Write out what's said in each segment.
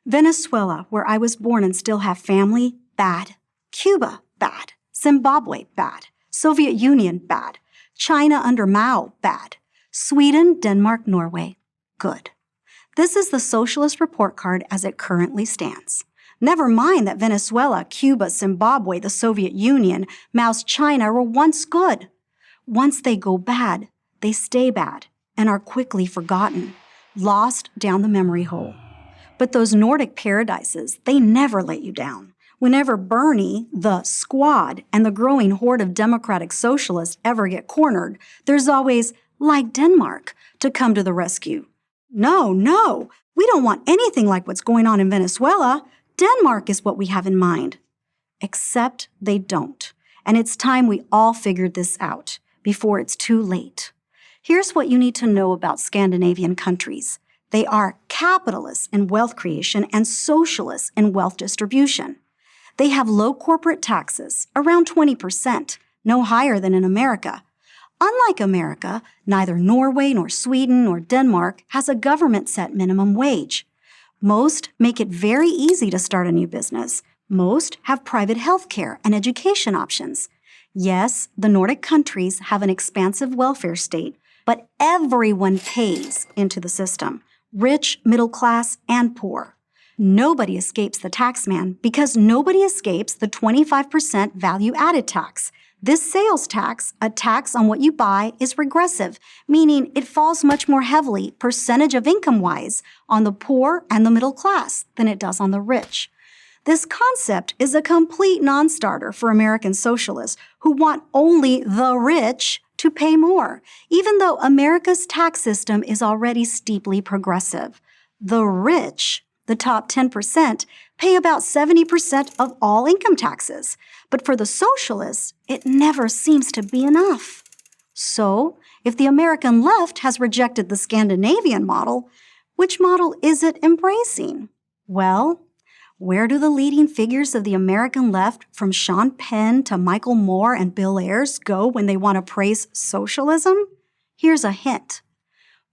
Venezuela, where I was born and still have family, bad. Cuba, bad. Zimbabwe, bad. Soviet Union, bad. China under Mao, bad. Sweden, Denmark, Norway, good. This is the socialist report card as it currently stands. Never mind that Venezuela, Cuba, Zimbabwe, the Soviet Union, Mao's China were once good. Once they go bad, they stay bad and are quickly forgotten, lost down the memory hole. But those Nordic paradises, they never let you down. Whenever Bernie, the Squad, and the growing horde of democratic socialists ever get cornered, there's always, like Denmark, to come to the rescue. No, we don't want anything like what's going on in Venezuela. Denmark is what we have in mind. Except they don't. And it's time we all figured this out before it's too late. Here's what you need to know about Scandinavian countries. They are capitalists in wealth creation and socialists in wealth distribution. They have low corporate taxes, around 20%, no higher than in America. Unlike America, neither Norway nor Sweden nor Denmark has a government-set minimum wage. Most make it very easy to start a new business. Most have private health care and education options. Yes, the Nordic countries have an expansive welfare state, but everyone pays into the system, rich, middle class, and poor. Nobody escapes the taxman because nobody escapes the 25% value-added tax. This sales tax, a tax on what you buy, is regressive, meaning it falls much more heavily, percentage of income-wise, on the poor and the middle class than it does on the rich. This concept is a complete non-starter for American socialists who want only the rich to pay more, even though America's tax system is already steeply progressive. The rich, the top 10%, pay about 70% of all income taxes. But for the socialists, it never seems to be enough. So, if the American left has rejected the Scandinavian model, which model is it embracing? Well, where do the leading figures of the American left, from Sean Penn to Michael Moore and Bill Ayers, go when they want to praise socialism? Here's a hint.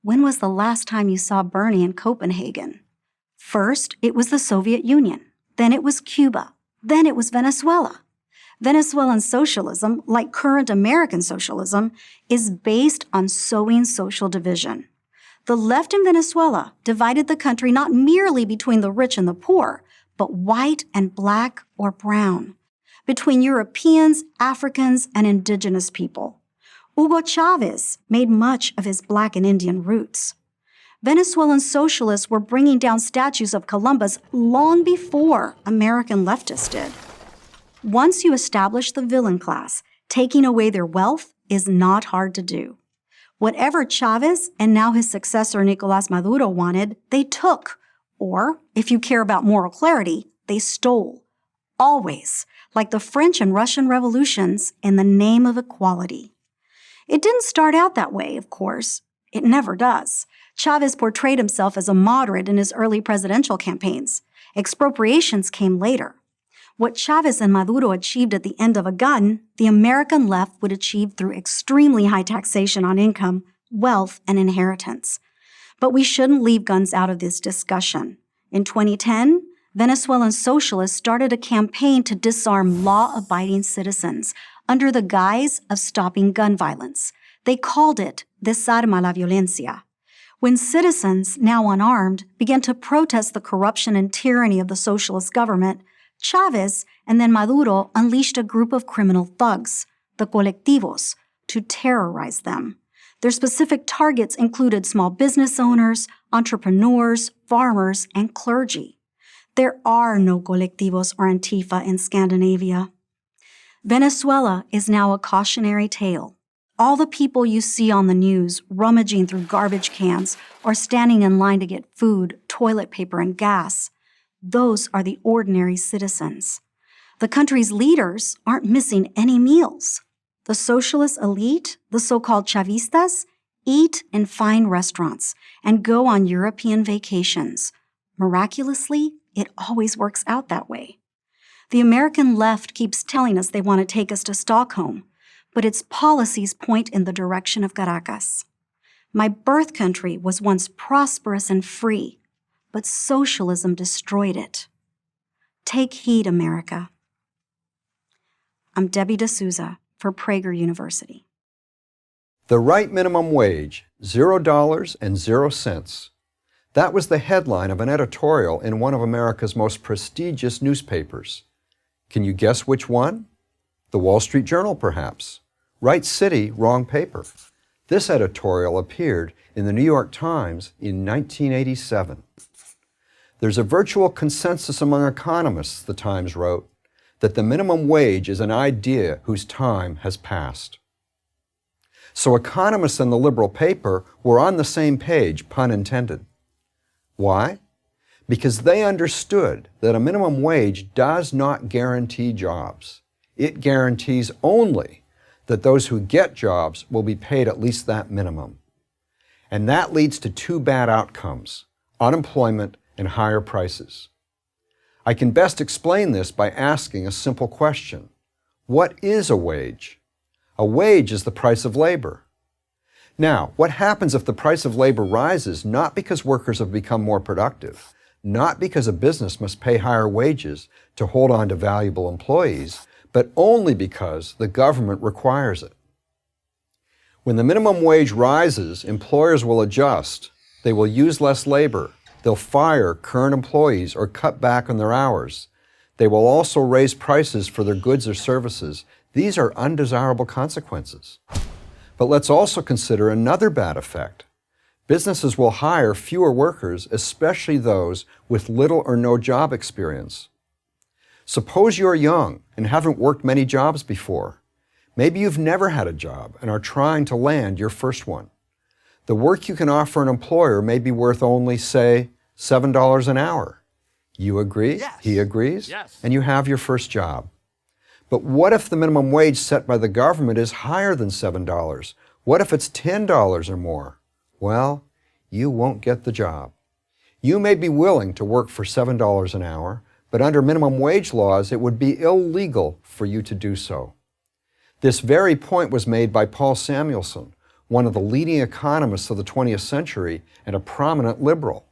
When was the last time you saw Bernie in Copenhagen? First, it was the Soviet Union. Then it was Cuba. Then it was Venezuela. Venezuelan socialism, like current American socialism, is based on sowing social division. The left in Venezuela divided the country not merely between the rich and the poor, but white and black or brown, between Europeans, Africans, and indigenous people. Hugo Chavez made much of his black and Indian roots. Venezuelan socialists were bringing down statues of Columbus long before American leftists did. Once you establish the villain class, taking away their wealth is not hard to do. Whatever Chavez and now his successor Nicolás Maduro wanted, they took. Or, if you care about moral clarity, they stole. Always, like the French and Russian revolutions, in the name of equality. It didn't start out that way, of course. It never does. Chavez portrayed himself as a moderate in his early presidential campaigns. Expropriations came later. What Chavez and Maduro achieved at the end of a gun, the American left would achieve through extremely high taxation on income, wealth, and inheritance. But we shouldn't leave guns out of this discussion. In 2010, Venezuelan socialists started a campaign to disarm law-abiding citizens under the guise of stopping gun violence. They called it Desarma la Violencia. When citizens, now unarmed, began to protest the corruption and tyranny of the socialist government, Chavez and then Maduro unleashed a group of criminal thugs, the colectivos, to terrorize them. Their specific targets included small business owners, entrepreneurs, farmers, and clergy. There are no colectivos or Antifa in Scandinavia. Venezuela is now a cautionary tale. All the people you see on the news rummaging through garbage cans or standing in line to get food, toilet paper, and gas, those are the ordinary citizens. The country's leaders aren't missing any meals. The socialist elite, the so-called Chavistas, eat in fine restaurants and go on European vacations. Miraculously, it always works out that way. The American left keeps telling us they want to take us to Stockholm, but its policies point in the direction of Caracas. My birth country was once prosperous and free. but socialism destroyed it. Take heed, America. I'm Debbie D'Souza for Prager University. The right minimum wage, $0.00. That was the headline of an editorial in one of America's most prestigious newspapers. Can you guess which one? The Wall Street Journal, perhaps. Right city, wrong paper. This editorial appeared in the New York Times in 1987. There's a virtual consensus among economists, the Times wrote, that the minimum wage is an idea whose time has passed. So economists in the liberal paper were on the same page, pun intended. Why? Because they understood that a minimum wage does not guarantee jobs. It guarantees only that those who get jobs will be paid at least that minimum. And that leads to two bad outcomes: unemployment and higher prices. I can best explain this by asking a simple question. What is a wage? A wage is the price of labor. Now, what happens if the price of labor rises not because workers have become more productive, not because a business must pay higher wages to hold on to valuable employees, but only because the government requires it? When the minimum wage rises, employers will adjust. They will use less labor. They'll fire current employees or cut back on their hours. They will also raise prices for their goods or services. These are undesirable consequences. But let's also consider another bad effect. Businesses will hire fewer workers, especially those with little or no job experience. Suppose you're young and haven't worked many jobs before. Maybe you've never had a job and are trying to land your first one. The work you can offer an employer may be worth only, say, $7 an hour. You agree? Yes. He agrees? Yes. And you have your first job. But what if the minimum wage set by the government is higher than $7? What if it's $10 or more? Well, you won't get the job. You may be willing to work for $7 an hour, but under minimum wage laws, it would be illegal for you to do so. This very point was made by Paul Samuelson, one of the leading economists of the 20th century and a prominent liberal.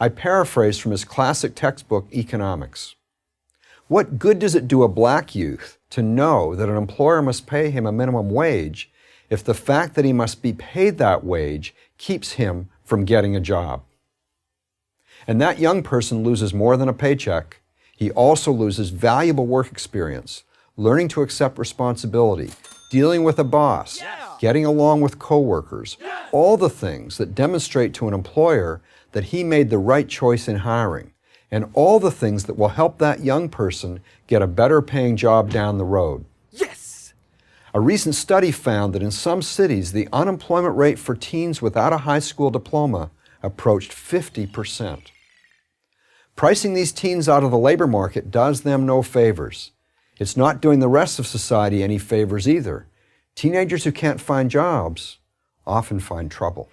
I paraphrase from his classic textbook, Economics. What good does it do a black youth to know that an employer must pay him a minimum wage if the fact that he must be paid that wage keeps him from getting a job? And that young person loses more than a paycheck. He also loses valuable work experience, learning to accept responsibility, dealing with a boss, getting along with coworkers, all the things that demonstrate to an employer that he made the right choice in hiring, and all the things that will help that young person get a better paying job down the road. Yes! A recent study found that in some cities, the unemployment rate for teens without a high school diploma approached 50%. Pricing these teens out of the labor market does them no favors. It's not doing the rest of society any favors either. Teenagers who can't find jobs often find trouble.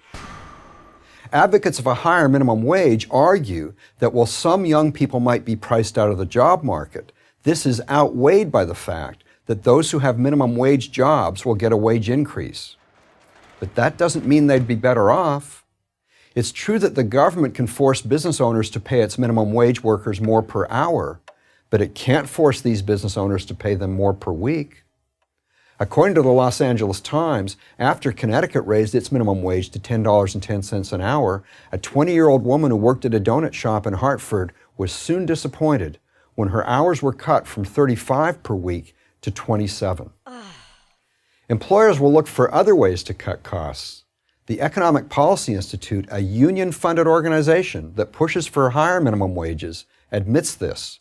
Advocates of a higher minimum wage argue that while some young people might be priced out of the job market, this is outweighed by the fact that those who have minimum wage jobs will get a wage increase. But that doesn't mean they'd be better off. It's true that the government can force business owners to pay its minimum wage workers more per hour, but it can't force these business owners to pay them more per week. According to the Los Angeles Times, after Connecticut raised its minimum wage to $10.10 an hour, a 20-year-old woman who worked at a donut shop in Hartford was soon disappointed when her hours were cut from 35 per week to 27. Employers will look for other ways to cut costs. The Economic Policy Institute, a union-funded organization that pushes for higher minimum wages, admits this.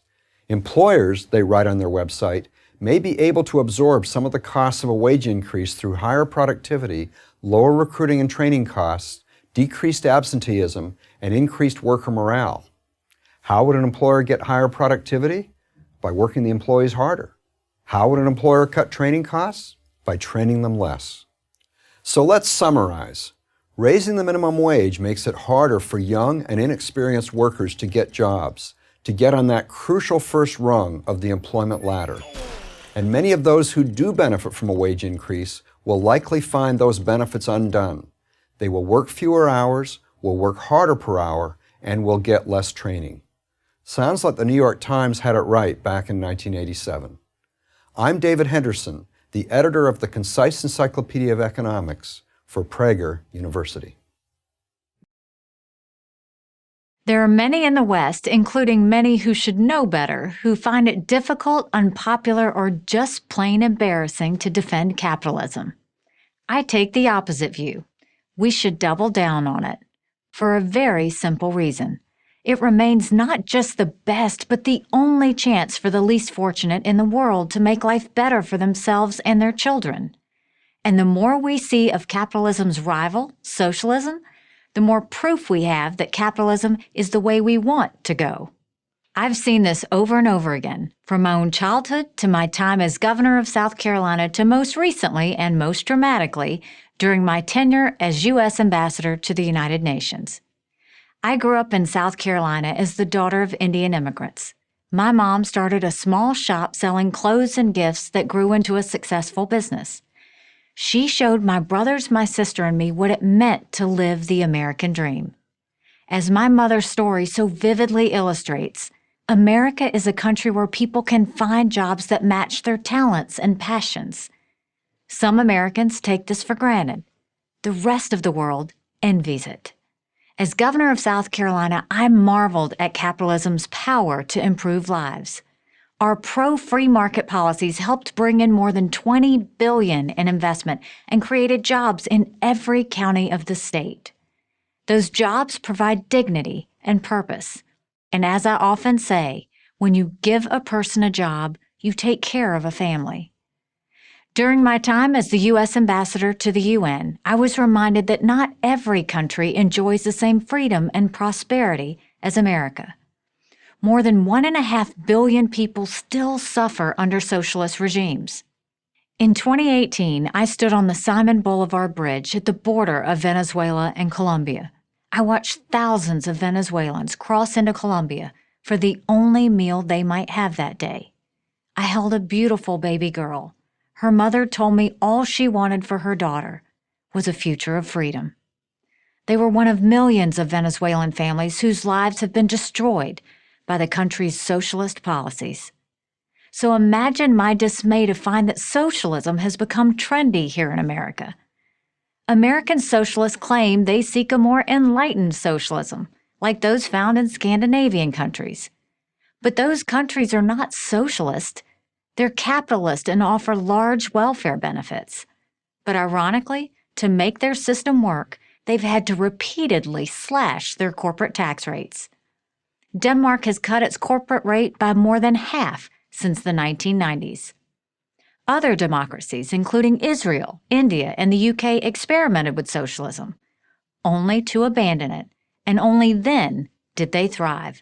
Employers, they write on their website, may be able to absorb some of the costs of a wage increase through higher productivity, lower recruiting and training costs, decreased absenteeism, and increased worker morale. How would an employer get higher productivity? By working the employees harder. How would an employer cut training costs? By training them less. So let's summarize. Raising the minimum wage makes it harder for young and inexperienced workers to get jobs, to get on that crucial first rung of the employment ladder. And many of those who do benefit from a wage increase will likely find those benefits undone. They will work fewer hours, will work harder per hour, and will get less training. Sounds like the New York Times had it right back in 1987. I'm David Henderson, the editor of the Concise Encyclopedia of Economics for Prager University. There are many in the West, including many who should know better, who find it difficult, unpopular, or just plain embarrassing to defend capitalism. I take the opposite view. We should double down on it, for a very simple reason. It remains not just the best, but the only chance for the least fortunate in the world to make life better for themselves and their children. And the more we see of capitalism's rival, socialism, the more proof we have that capitalism is the way we want to go. I've seen this over and over again, from my own childhood to my time as governor of South Carolina to most recently and most dramatically during my tenure as U.S. ambassador to the United Nations. I grew up in South Carolina as the daughter of Indian immigrants. My mom started a small shop selling clothes and gifts that grew into a successful business. She showed my brothers, my sister, and me what it meant to live the American dream. As my mother's story so vividly illustrates, America is a country where people can find jobs that match their talents and passions. Some Americans take this for granted. The rest of the world envies it. As governor of South Carolina, I marveled at capitalism's power to improve lives. Our pro-free market policies helped bring in more than $20 billion in investment and created jobs in every county of the state. Those jobs provide dignity and purpose. And as I often say, when you give a person a job, you take care of a family. During my time as the U.S. ambassador to the UN, I was reminded that not every country enjoys the same freedom and prosperity as America. More than 1.5 billion people still suffer under socialist regimes. In 2018, I stood on the Simon Bolivar Bridge at the border of Venezuela and Colombia. I watched thousands of Venezuelans cross into Colombia for the only meal they might have that day. I held a beautiful baby girl. Her mother told me all she wanted for her daughter was a future of freedom. They were one of millions of Venezuelan families whose lives have been destroyed by the country's socialist policies. So imagine my dismay to find that socialism has become trendy here in America. American socialists claim they seek a more enlightened socialism, like those found in Scandinavian countries. But those countries are not socialist. They're capitalist and offer large welfare benefits. But ironically, to make their system work, they've had to repeatedly slash their corporate tax rates. Denmark has cut its corporate rate by more than half since the 1990s. Other democracies, including Israel, India, and the UK, experimented with socialism, only to abandon it, and only then did they thrive.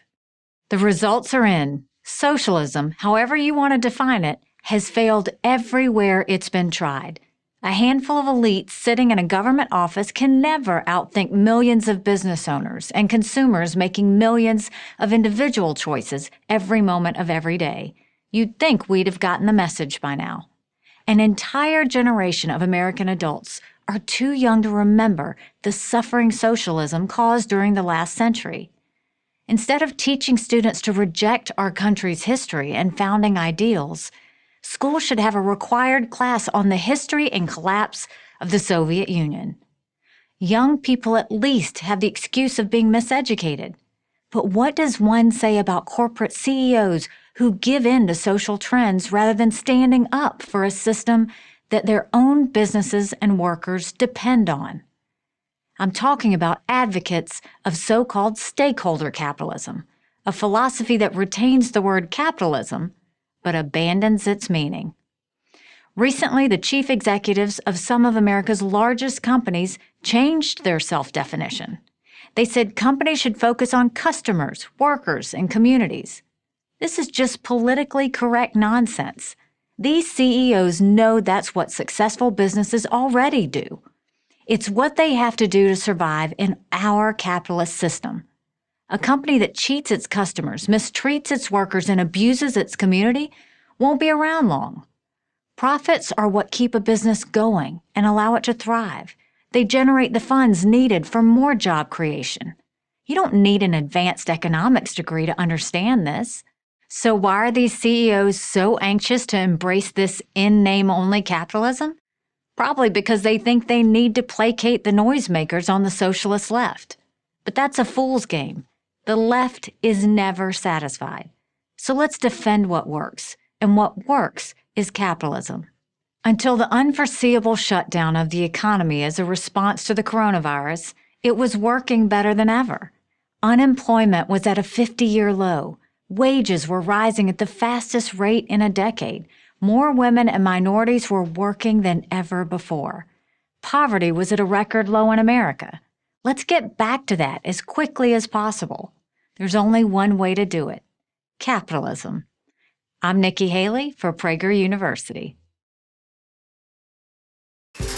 The results are in. Socialism, however you want to define it, has failed everywhere it's been tried. A handful of elites sitting in a government office can never outthink millions of business owners and consumers making millions of individual choices every moment of every day. You'd think we'd have gotten the message by now. An entire generation of American adults are too young to remember the suffering socialism caused during the last century. Instead of teaching students to reject our country's history and founding ideals, schools should have a required class on the history and collapse of the Soviet Union. Young people at least have the excuse of being miseducated. But what does one say about corporate CEOs who give in to social trends rather than standing up for a system that their own businesses and workers depend on? I'm talking about advocates of so-called stakeholder capitalism, a philosophy that retains the word capitalism but abandons its meaning. Recently, the chief executives of some of America's largest companies changed their self-definition. They said companies should focus on customers, workers, and communities. This is just politically correct nonsense. These CEOs know that's what successful businesses already do. It's what they have to do to survive in our capitalist system. A company that cheats its customers, mistreats its workers, and abuses its community won't be around long. Profits are what keep a business going and allow it to thrive. They generate the funds needed for more job creation. You don't need an advanced economics degree to understand this. So why are these CEOs so anxious to embrace this in-name-only capitalism? Probably because they think they need to placate the noisemakers on the socialist left. But that's a fool's game. The left is never satisfied. So let's defend what works, and what works is capitalism. Until the unforeseeable shutdown of the economy as a response to the coronavirus, it was working better than ever. Unemployment was at a 50-year low. Wages were rising at the fastest rate in a decade. More women and minorities were working than ever before. Poverty was at a record low in America. Let's get back to that as quickly as possible. There's only one way to do it: capitalism. I'm Nikki Haley for Prager University.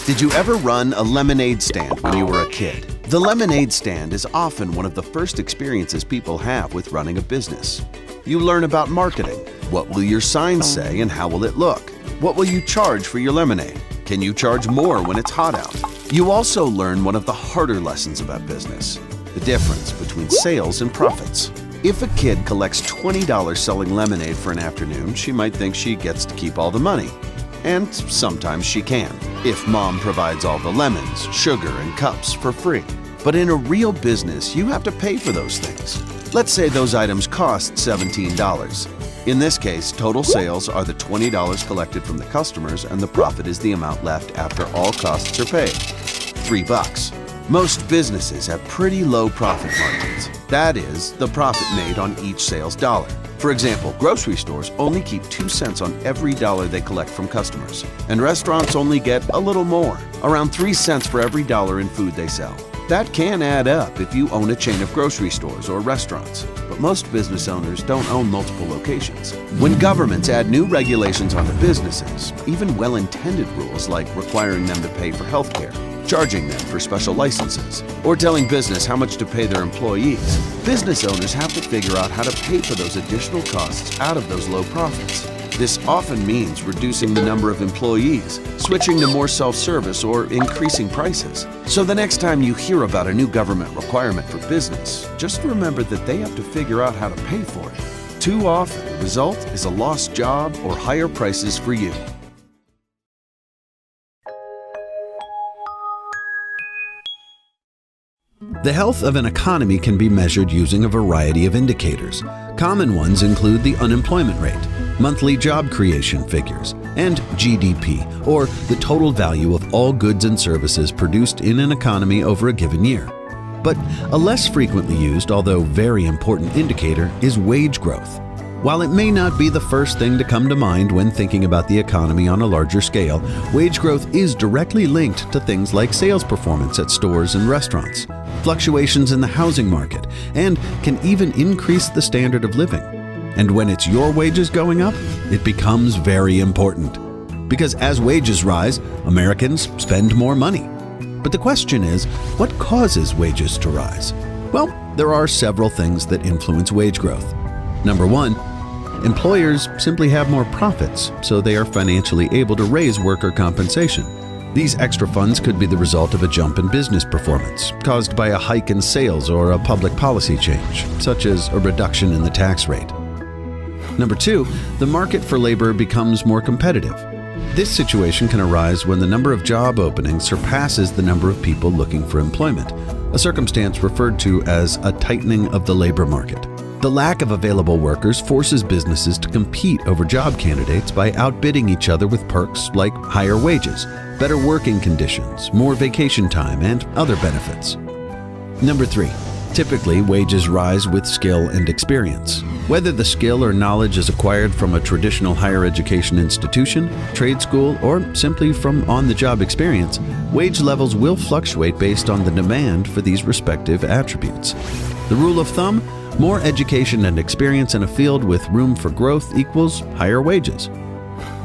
Did you ever run a lemonade stand when you were a kid? The lemonade stand is often one of the first experiences people have with running a business. You learn about marketing. What will your sign say and how will it look? What will you charge for your lemonade? Can you charge more when it's hot out? You also learn one of the harder lessons about business: the difference between sales and profits. If a kid collects $20 selling lemonade for an afternoon, she might think she gets to keep all the money. And sometimes she can, if mom provides all the lemons, sugar, and cups for free. But in a real business, you have to pay for those things. Let's say those items cost $17. In this case, total sales are the $20 collected from the customers, and the profit is the amount left after all costs are paid. $3. Most businesses have pretty low profit margins. That is, the profit made on each sales dollar. For example, grocery stores only keep 2 cents on every dollar they collect from customers, and restaurants only get a little more, around 3 cents for every dollar in food they sell. That can add up if you own a chain of grocery stores or restaurants, but most business owners don't own multiple locations. When governments add new regulations onto businesses, even well-intended rules like requiring them to pay for health care, charging them for special licenses, or telling business how much to pay their employees, business owners have to figure out how to pay for those additional costs out of those low profits. This often means reducing the number of employees, switching to more self-service, or increasing prices. So the next time you hear about a new government requirement for business, just remember that they have to figure out how to pay for it. Too often, the result is a lost job or higher prices for you. The health of an economy can be measured using a variety of indicators. Common ones include the unemployment rate, monthly job creation figures, and GDP, or the total value of all goods and services produced in an economy over a given year. But a less frequently used, although very important indicator is wage growth. While it may not be the first thing to come to mind when thinking about the economy on a larger scale, wage growth is directly linked to things like sales performance at stores and restaurants, fluctuations in the housing market, and can even increase the standard of living. And when it's your wages going up, it becomes very important. Because as wages rise, Americans spend more money. But the question is, what causes wages to rise? Well, there are several things that influence wage growth. Number one, employers simply have more profits, so they are financially able to raise worker compensation. These extra funds could be the result of a jump in business performance, caused by a hike in sales or a public policy change, such as a reduction in the tax rate. Number two, the market for labor becomes more competitive. This situation can arise when the number of job openings surpasses the number of people looking for employment, a circumstance referred to as a tightening of the labor market. The lack of available workers forces businesses to compete over job candidates by outbidding each other with perks like higher wages, better working conditions, more vacation time, and other benefits. Number three, typically wages rise with skill and experience. Whether the skill or knowledge is acquired from a traditional higher education institution, trade school, or simply from on-the-job experience, wage levels will fluctuate based on the demand for these respective attributes. The rule of thumb: more education and experience in a field with room for growth equals higher wages.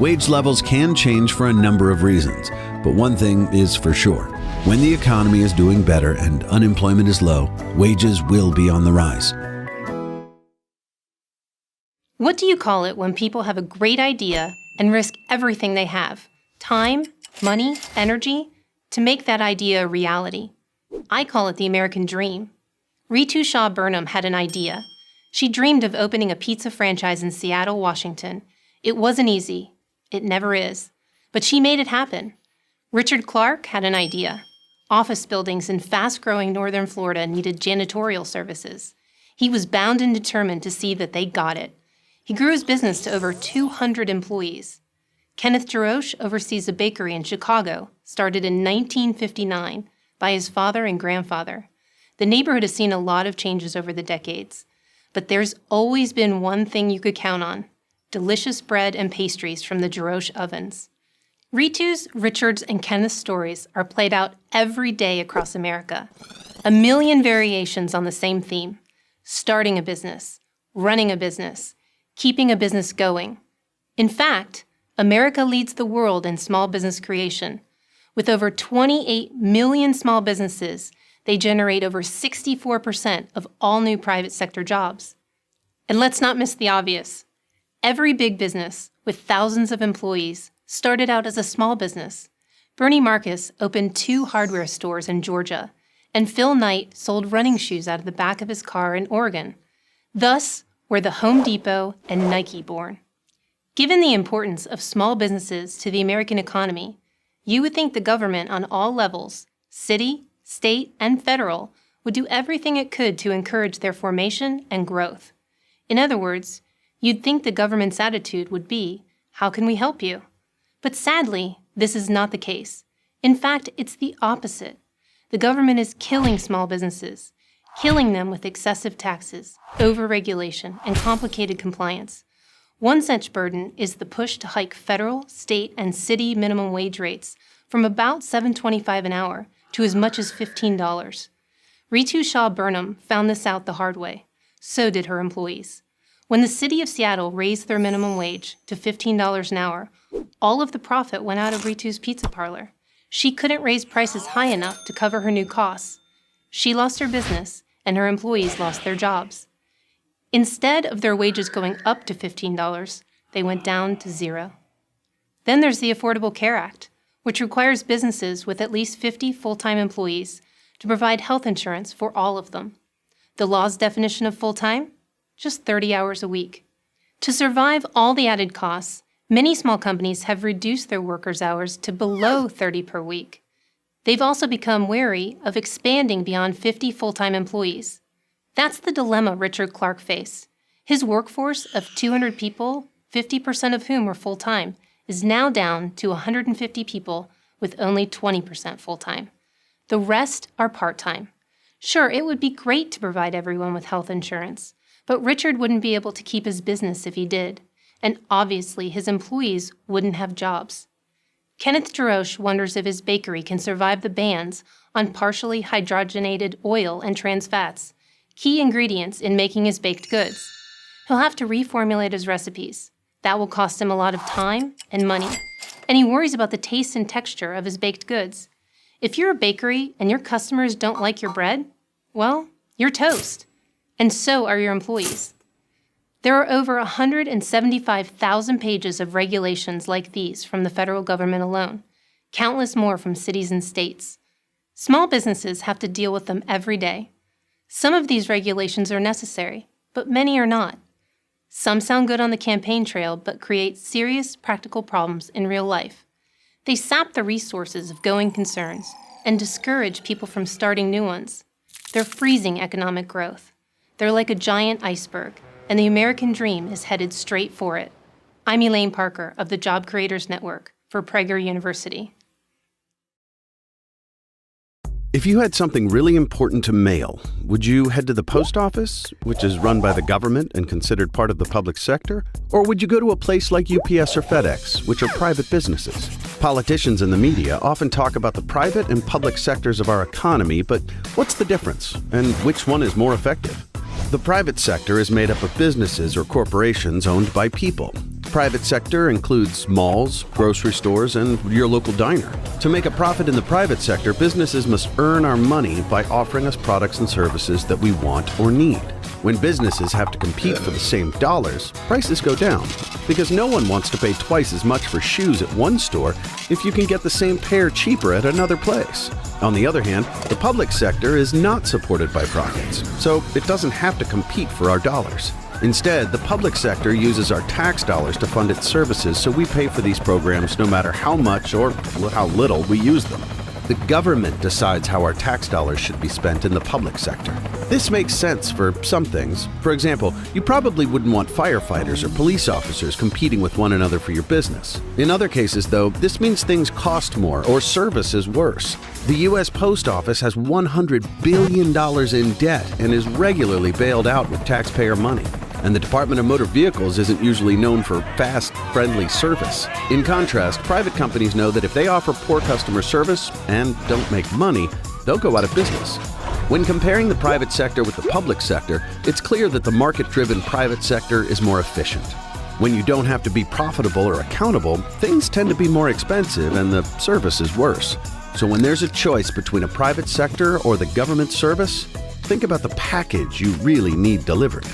Wage levels can change for a number of reasons, but one thing is for sure. When the economy is doing better and unemployment is low, wages will be on the rise. What do you call it when people have a great idea and risk everything they have, time, money, energy, to make that idea a reality? I call it the American dream. Ritu Shah Burnham had an idea. She dreamed of opening a pizza franchise in Seattle, Washington. It wasn't easy. It never is. But she made it happen. Richard Clark had an idea. Office buildings in fast-growing northern Florida needed janitorial services. He was bound and determined to see that they got it. He grew his business to over 200 employees. Kenneth Jarosh oversees a bakery in Chicago, started in 1959 by his father and grandfather. The neighborhood has seen a lot of changes over the decades, but there's always been one thing you could count on: delicious bread and pastries from the Jarosh ovens. Ritu's, Richard's, and Kenneth's stories are played out every day across America. 1 million variations on the same theme: starting a business, running a business, keeping a business going. In fact, America leads the world in small business creation. With over 28 million small businesses, they generate over 64% of all new private sector jobs. And let's not miss the obvious. Every big business with thousands of employees started out as a small business. Bernie Marcus opened 2 hardware stores in Georgia, and Phil Knight sold running shoes out of the back of his car in Oregon. Thus were the Home Depot and Nike born. Given the importance of small businesses to the American economy, you would think the government on all levels, city, state, and federal, would do everything it could to encourage their formation and growth. In other words, you'd think the government's attitude would be, how can we help you? But sadly, this is not the case. In fact, it's the opposite. The government is killing small businesses, killing them with excessive taxes, overregulation, and complicated compliance. One such burden is the push to hike federal, state, and city minimum wage rates from about $7.25 an hour to as much as $15. Ritu Shah Burnham found this out the hard way. So did her employees. When the city of Seattle raised their minimum wage to $15 an hour, all of the profit went out of Ritu's pizza parlor. She couldn't raise prices high enough to cover her new costs. She lost her business, and her employees lost their jobs. Instead of their wages going up to $15, they went down to $0. Then there's the Affordable Care Act, which requires businesses with at least 50 full-time employees to provide health insurance for all of them. The law's definition of full-time? Just 30 hours a week. To survive all the added costs, many small companies have reduced their workers' hours to below 30 per week. They've also become wary of expanding beyond 50 full-time employees. That's the dilemma Richard Clark faced. His workforce of 200 people, 50% of whom were full-time, is now down to 150 people with only 20% full-time. The rest are part-time. Sure, it would be great to provide everyone with health insurance, but Richard wouldn't be able to keep his business if he did, and obviously his employees wouldn't have jobs. Kenneth Jarosh wonders if his bakery can survive the bans on partially hydrogenated oil and trans fats, key ingredients in making his baked goods. He'll have to reformulate his recipes. That will cost him a lot of time and money, and he worries about the taste and texture of his baked goods. If you're a bakery and your customers don't like your bread, well, you're toast. And so are your employees. There are over 175,000 pages of regulations like these from the federal government alone, countless more from cities and states. Small businesses have to deal with them every day. Some of these regulations are necessary, but many are not. Some sound good on the campaign trail, but create serious practical problems in real life. They sap the resources of going concerns and discourage people from starting new ones. They're freezing economic growth. They're like a giant iceberg, and the American dream is headed straight for it. I'm Elaine Parker of the Job Creators Network for Prager University. If you had something really important to mail, would you head to the post office, which is run by the government and considered part of the public sector? Or would you go to a place like UPS or FedEx, which are private businesses? Politicians and the media often talk about the private and public sectors of our economy, but what's the difference, and which one is more effective? The private sector is made up of businesses or corporations owned by people. Private sector includes malls, grocery stores, and your local diner. To make a profit in the private sector, businesses must earn our money by offering us products and services that we want or need. When businesses have to compete for the same dollars, prices go down because no one wants to pay twice as much for shoes at one store if you can get the same pair cheaper at another place. On the other hand, the public sector is not supported by profits, so it doesn't have to compete for our dollars. Instead, the public sector uses our tax dollars to fund its services, so we pay for these programs no matter how much or how little we use them. The government decides how our tax dollars should be spent in the public sector. This makes sense for some things. For example, you probably wouldn't want firefighters or police officers competing with one another for your business. In other cases, though, this means things cost more or service is worse. The U.S. Post Office has $100 billion in debt and is regularly bailed out with taxpayer money. And the Department of Motor Vehicles isn't usually known for fast, friendly service. In contrast, private companies know that if they offer poor customer service and don't make money, they'll go out of business. When comparing the private sector with the public sector, it's clear that the market-driven private sector is more efficient. When you don't have to be profitable or accountable, things tend to be more expensive and the service is worse. So when there's a choice between a private sector or the government service, think about the package you really need delivered.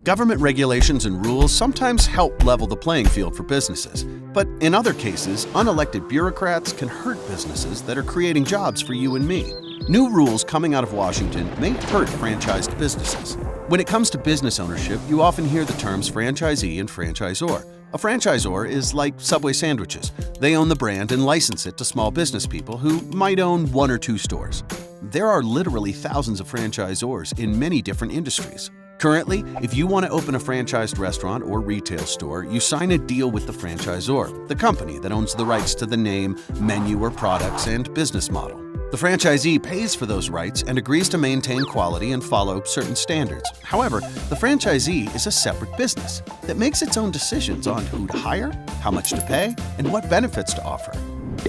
Government regulations and rules sometimes help level the playing field for businesses, but in other cases, unelected bureaucrats can hurt businesses that are creating jobs for you and me. New rules coming out of Washington may hurt franchised businesses. When it comes to business ownership, you often hear the terms franchisee and franchisor. A franchisor is like Subway sandwiches. They own the brand and license it to small business people who might own 1 or 2 stores. There are literally thousands of franchisors in many different industries. Currently, if you want to open a franchised restaurant or retail store, you sign a deal with the franchisor, the company that owns the rights to the name, menu, or products and business model. The franchisee pays for those rights and agrees to maintain quality and follow certain standards. However, the franchisee is a separate business that makes its own decisions on who to hire, how much to pay, and what benefits to offer.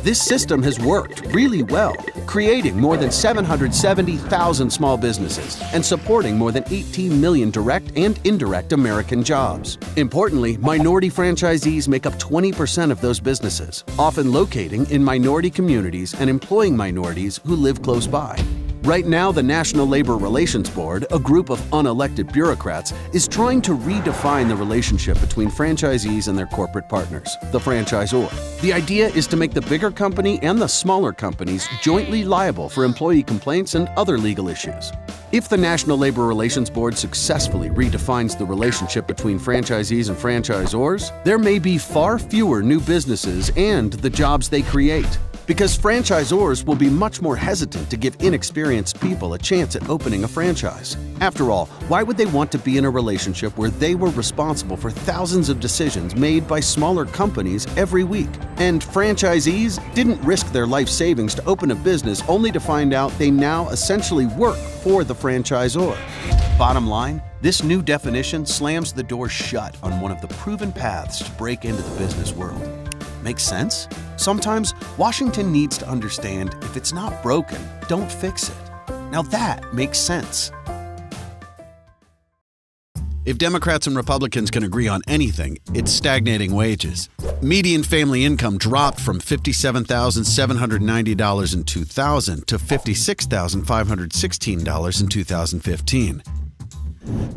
This system has worked really well, creating more than 770,000 small businesses and supporting more than 18 million direct and indirect American jobs. Importantly, minority franchisees make up 20% of those businesses, often locating in minority communities and employing minorities who live close by. Right now, the National Labor Relations Board, a group of unelected bureaucrats, is trying to redefine the relationship between franchisees and their corporate partners, the franchisor. The idea is to make the bigger company and the smaller companies jointly liable for employee complaints and other legal issues. If the National Labor Relations Board successfully redefines the relationship between franchisees and franchisors, there may be far fewer new businesses and the jobs they create. Because franchisors will be much more hesitant to give inexperienced people a chance at opening a franchise. After all, why would they want to be in a relationship where they were responsible for thousands of decisions made by smaller companies every week? And franchisees didn't risk their life savings to open a business only to find out they now essentially work for the franchisor. Bottom line, this new definition slams the door shut on one of the proven paths to break into the business world. Make sense? Sometimes Washington needs to understand if it's not broken, don't fix it. Now that makes sense. If Democrats and Republicans can agree on anything, it's stagnating wages. Median family income dropped from $57,790 in 2000 to $56,516 in 2015.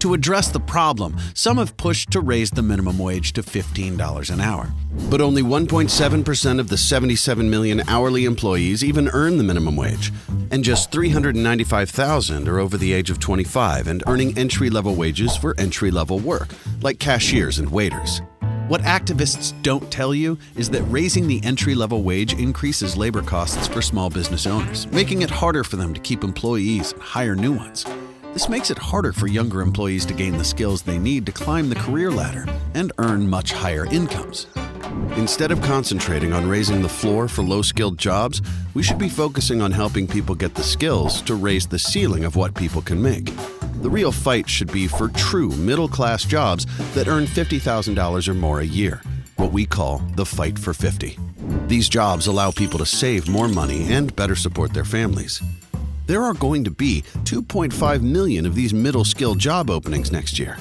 To address the problem, some have pushed to raise the minimum wage to $15 an hour. But only 1.7% of the 77 million hourly employees even earn the minimum wage, and just 395,000 are over the age of 25 and earning entry-level wages for entry-level work, like cashiers and waiters. What activists don't tell you is that raising the entry-level wage increases labor costs for small business owners, making it harder for them to keep employees and hire new ones. This makes it harder for younger employees to gain the skills they need to climb the career ladder and earn much higher incomes. Instead of concentrating on raising the floor for low-skilled jobs, we should be focusing on helping people get the skills to raise the ceiling of what people can make. The real fight should be for true middle-class jobs that earn $50,000 or more a year, what we call the Fight for 50. These jobs allow people to save more money and better support their families. There are going to be 2.5 million of these middle-skill job openings next year.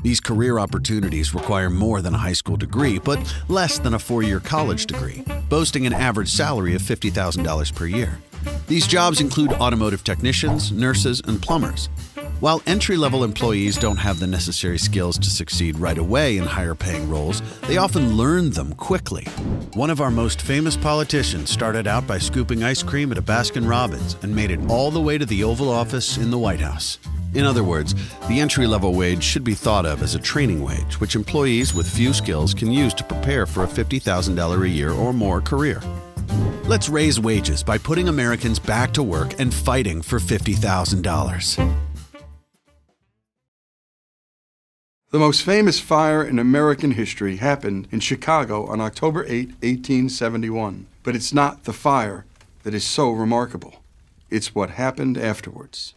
These career opportunities require more than a high school degree, but less than a 4-year college degree, boasting an average salary of $50,000 per year. These jobs include automotive technicians, nurses, and plumbers. While entry-level employees don't have the necessary skills to succeed right away in higher-paying roles, they often learn them quickly. One of our most famous politicians started out by scooping ice cream at a Baskin-Robbins and made it all the way to the Oval Office in the White House. In other words, the entry-level wage should be thought of as a training wage, which employees with few skills can use to prepare for a $50,000 a year or more career. Let's raise wages by putting Americans back to work and fighting for $50,000. The most famous fire in American history happened in Chicago on October 8, 1871. But it's not the fire that is so remarkable. It's what happened afterwards.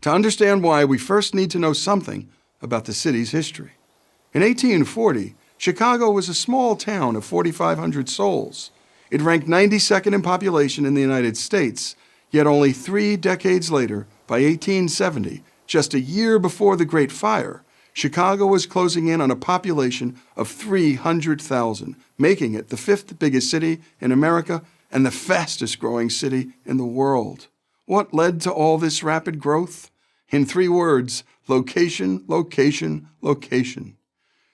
To understand why, we first need to know something about the city's history. In 1840, Chicago was a small town of 4,500 souls. It ranked 92nd in population in the United States, yet only 3 decades later, by 1870, just a year before the Great Fire, Chicago was closing in on a population of 300,000, making it the 5th biggest city in America and the fastest growing city in the world. What led to all this rapid growth? In 3 words, location, location, location.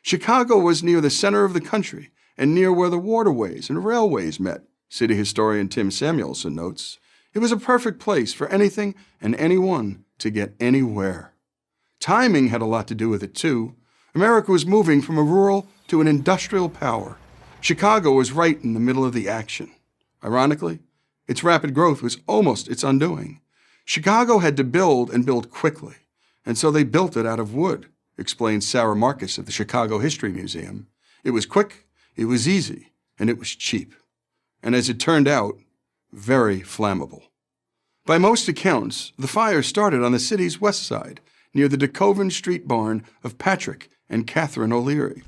Chicago was near the center of the country and near where the waterways and railways met, city historian Tim Samuelson notes. It was a perfect place for anything and anyone to get anywhere. Timing had a lot to do with it, too. America was moving from a rural to an industrial power. Chicago was right in the middle of the action. Ironically, its rapid growth was almost its undoing. Chicago had to build and build quickly, and so they built it out of wood, explains Sarah Marcus of the Chicago History Museum. It was quick, it was easy, and it was cheap. And as it turned out, very flammable. By most accounts, the fire started on the city's west side, near the DeKoven Street barn of Patrick and Catherine O'Leary.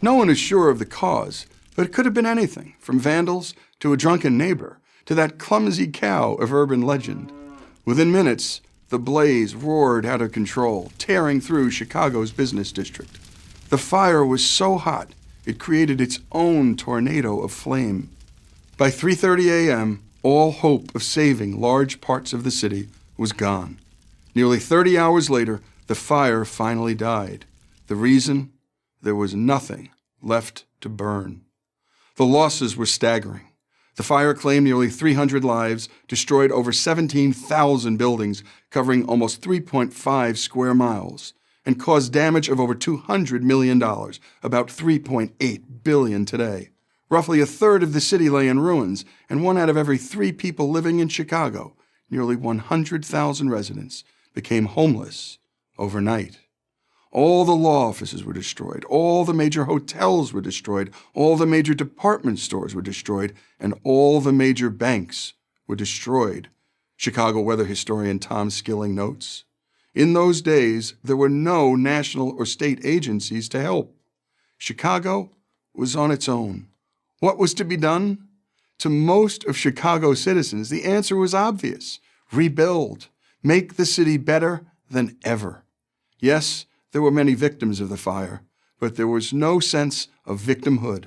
No one is sure of the cause, but it could have been anything, from vandals to a drunken neighbor to that clumsy cow of urban legend. Within minutes, the blaze roared out of control, tearing through Chicago's business district. The fire was so hot, it created its own tornado of flame. By 3:30 a.m., all hope of saving large parts of the city was gone. Nearly 30 hours later, the fire finally died. The reason? There was nothing left to burn. The losses were staggering. The fire claimed nearly 300 lives, destroyed over 17,000 buildings, covering almost 3.5 square miles, and caused damage of over $200 million, about $3.8 billion today. Roughly a third of the city lay in ruins, and 1 out of every 3 people living in Chicago, nearly 100,000 residents, became homeless overnight. All the law offices were destroyed, all the major hotels were destroyed, all the major department stores were destroyed, and all the major banks were destroyed, Chicago weather historian Tom Skilling notes. In those days, there were no national or state agencies to help. Chicago was on its own. What was to be done? To most of Chicago's citizens, the answer was obvious. Rebuild. Make the city better than ever. Yes, there were many victims of the fire, but there was no sense of victimhood.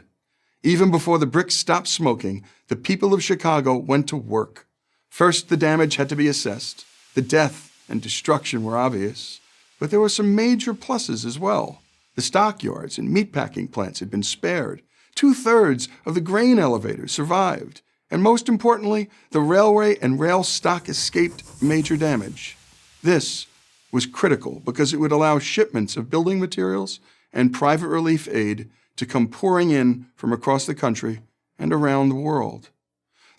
Even before the bricks stopped smoking, the people of Chicago went to work. First, the damage had to be assessed. The death and destruction were obvious, but there were some major pluses as well. The stockyards and meatpacking plants had been spared. 2/3 of the grain elevators survived. And most importantly, the railway and rail stock escaped major damage. This was critical because it would allow shipments of building materials and private relief aid to come pouring in from across the country and around the world.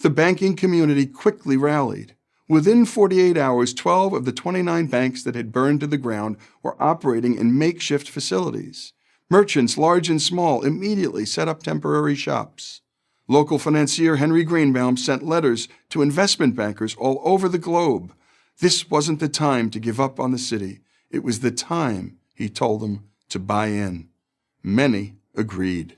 The banking community quickly rallied. Within 48 hours, 12 of the 29 banks that had burned to the ground were operating in makeshift facilities. Merchants, large and small, immediately set up temporary shops. Local financier Henry Greenbaum sent letters to investment bankers all over the globe. This wasn't the time to give up on the city. It was the time, he told them, to buy in. Many agreed.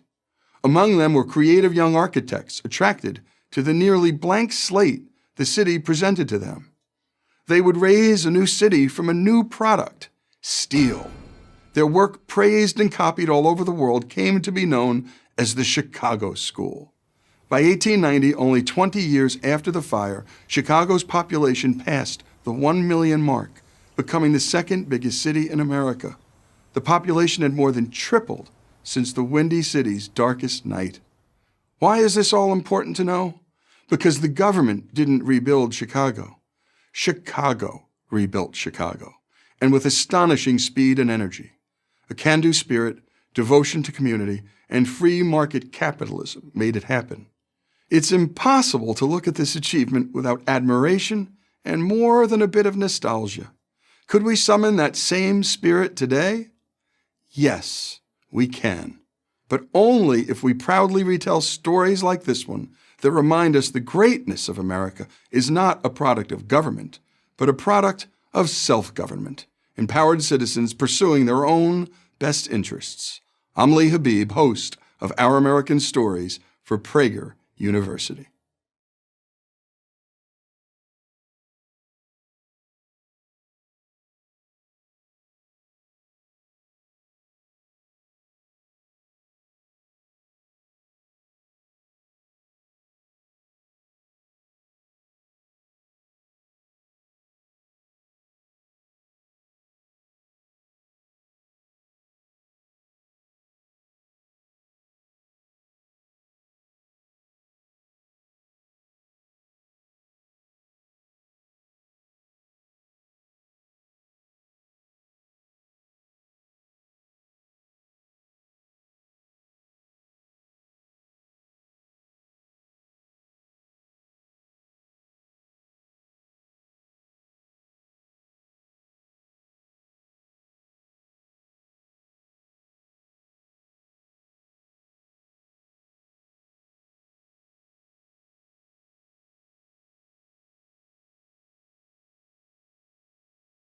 Among them were creative young architects attracted to the nearly blank slate the city presented to them. They would raise a new city from a new product, steel. Their work, praised and copied all over the world, came to be known as the Chicago School. By 1890, only 20 years after the fire, Chicago's population passed the 1 million mark, becoming the second biggest city in America. The population had more than tripled since the Windy City's darkest night. Why is this all important to know? Because the government didn't rebuild Chicago. Chicago rebuilt Chicago, and with astonishing speed and energy. A can-do spirit, devotion to community, and free market capitalism made it happen. It's impossible to look at this achievement without admiration and more than a bit of nostalgia. Could we summon that same spirit today? Yes, we can. But only if we proudly retell stories like this one that remind us the greatness of America is not a product of government, but a product of self-government, empowered citizens pursuing their own best interests. I'm Lee Habib, host of Our American Stories for Prager University.